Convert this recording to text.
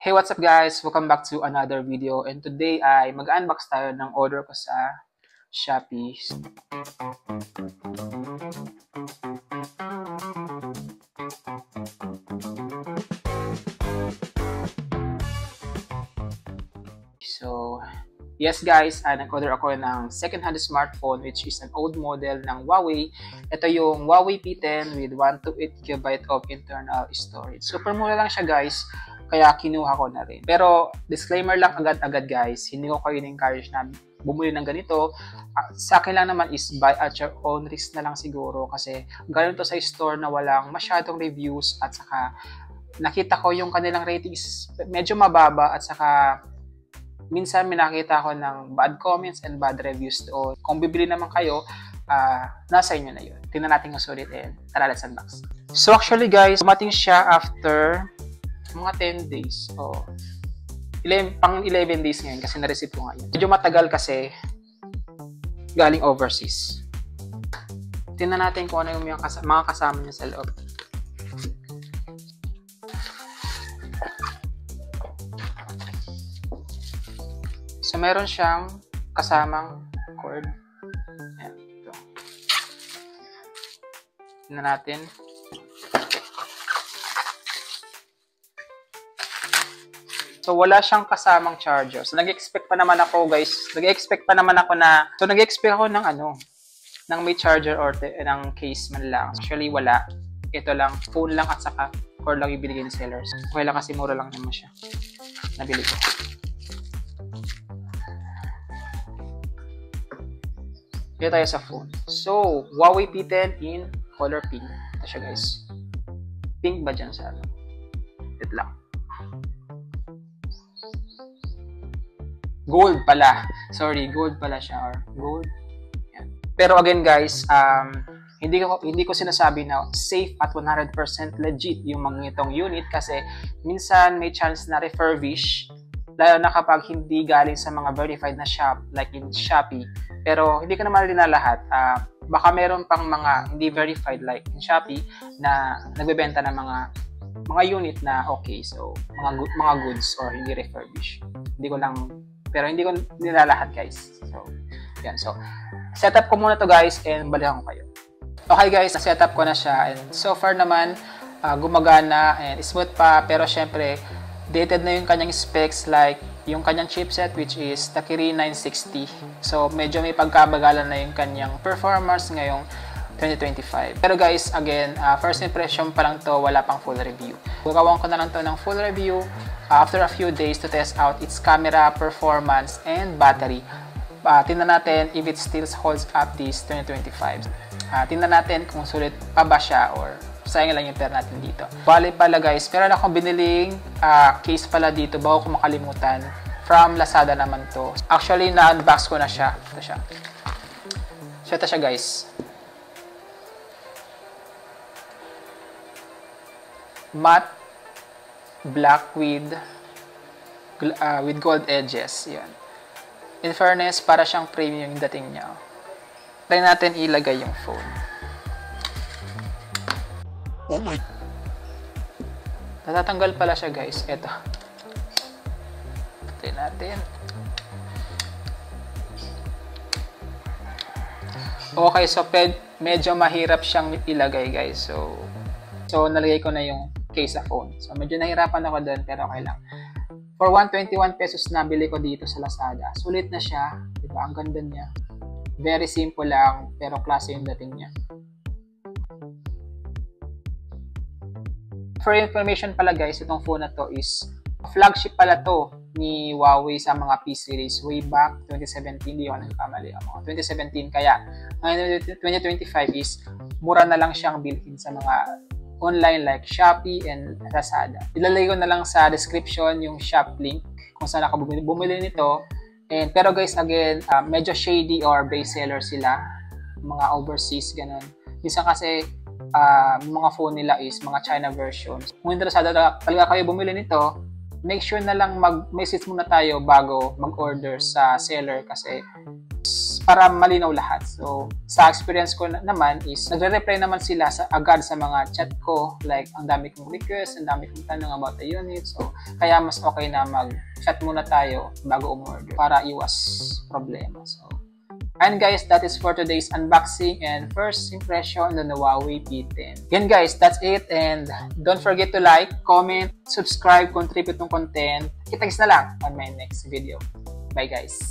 Hey, what's up guys? Welcome back to another video and today ay mag-unbox tayo ng order ko sa Shopee. So, yes guys, nag-order ako ng second-hand smartphone which is an old model ng Huawei. Ito yung Huawei P10 with 128GB of internal storage. Super mura lang siya guys. Kaya kinuha ko na rin. Pero disclaimer lang agad-agad guys, hindi ko kayo encourage na bumili ng ganito. Sa akin lang naman is buy at your own risk na lang siguro kasi galing to sa store na walang masyadong reviews at saka nakita ko yung kanilang ratings medyo mababa at saka minsan may nakita ko ng bad comments and bad reviews doon. Kung bibili naman kayo, nasa inyo na yun. Tingnan natin yung sulit and tara, let's unbox. So actually guys, dumating siya after mga 10 days. So, pang 11 days ngayon kasi na-receive ko ngayon. Medyo matagal kasi galing overseas. Tingnan natin kung ano yung mga kasama niya sa loob. So, meron siyang kasamang cord. Ayan, ito. Tingnan natin. So, wala siyang kasamang charger. So, nag-expect pa naman ako, guys. Nag-expect ako ng may charger or ng case man lang. Actually, wala. Ito lang, phone lang at saka cord lang yung binigay ni sellers. Okay lang kasi mura lang naman siya. Nabili ko. Dito tayo sa phone. So, Huawei P10 in color pink. Ito siya, guys. Pink ba dyan sa ano? Ito lang. Gold pala. Sorry, gold pala siya or gold. Yan. Pero again guys, hindi ko sinasabi na safe at 100% legit yung mga itong unit kasi minsan may chance na refurbish lalo na kapag hindi galing sa mga verified na shop like in Shopee. Pero hindi ko naman rin na lahat. Baka meron pang mga hindi verified like in Shopee na nagbebenta ng mga unit na okay. So, mga goods or hindi refurbish. Pero hindi ko nilalahat guys. So, yan. So, setup ko muna to guys and balikan ko kayo. Okay guys, setup ko na siya and so far naman gumagana and smooth pa pero syempre dated na yung kanyang specs like yung kanyang chipset which is the Kirin 960. So, medyo may pagkabagalan na yung kanyang performance ngayong 2025. Pero guys, again, first impression pa lang to, wala pang full review. Gagawin ko na lang to ng full review after a few days to test out its camera, performance, and battery. Tingnan natin if it still holds up this 2025. Tingnan natin kung sulit pa ba siya or sayang lang yung pera natin dito. Bali pala guys, meron akong biniling case pala dito bago ko makalimutan. From Lazada naman to. Actually, na-unbox ko na siya. Ito siya. So, ito siya guys. Matte black with gold edges. Yan. In fairness, para siyang premium yung dating niya. Try natin ilagay yung phone. Oh my! Natatanggal pala siya guys. Ito. Try natin. Okay, so medyo mahirap siyang ilagay guys. So nalagay ko na yung case sa phone. So, medyo nahirapan ako doon, pero okay lang. For 121 pesos na bili ko dito sa Lazada. Sulit na siya. Diba? Ang ganda niya. Very simple lang, pero klase yung dating niya. For information pala guys, itong phone na to is flagship pala to ni Huawei sa mga P series way back 2017. Hindi ako nagkamali. 2017. Kaya, ngayon 2025 is mura na lang siyang bilhin sa mga online like Shopee and Lazada. Ilalagay ko na lang sa description yung shop link kung saan ako bumili nito. Pero guys, again, medyo shady or base seller sila. Mga overseas, ganun. Minsan kasi, mga phone nila is mga China versions. Kung interesado talaga kayo bumili nito, make sure na lang mag-message muna tayo bago mag-order sa seller kasi para malinaw lahat. So, sa experience ko naman is, nagre-reply naman sila agad sa mga chat ko. Like, ang dami kong request, ang dami kong tanong about the unit. So, kaya mas okay na mag-chat muna tayo bago umorder para iwas problema. So, and guys, that is for today's unboxing and first impression on the Huawei P10. Again guys, that's it. And don't forget to like, comment, subscribe, contribute ng content. Kita-kits na lang on my next video. Bye guys!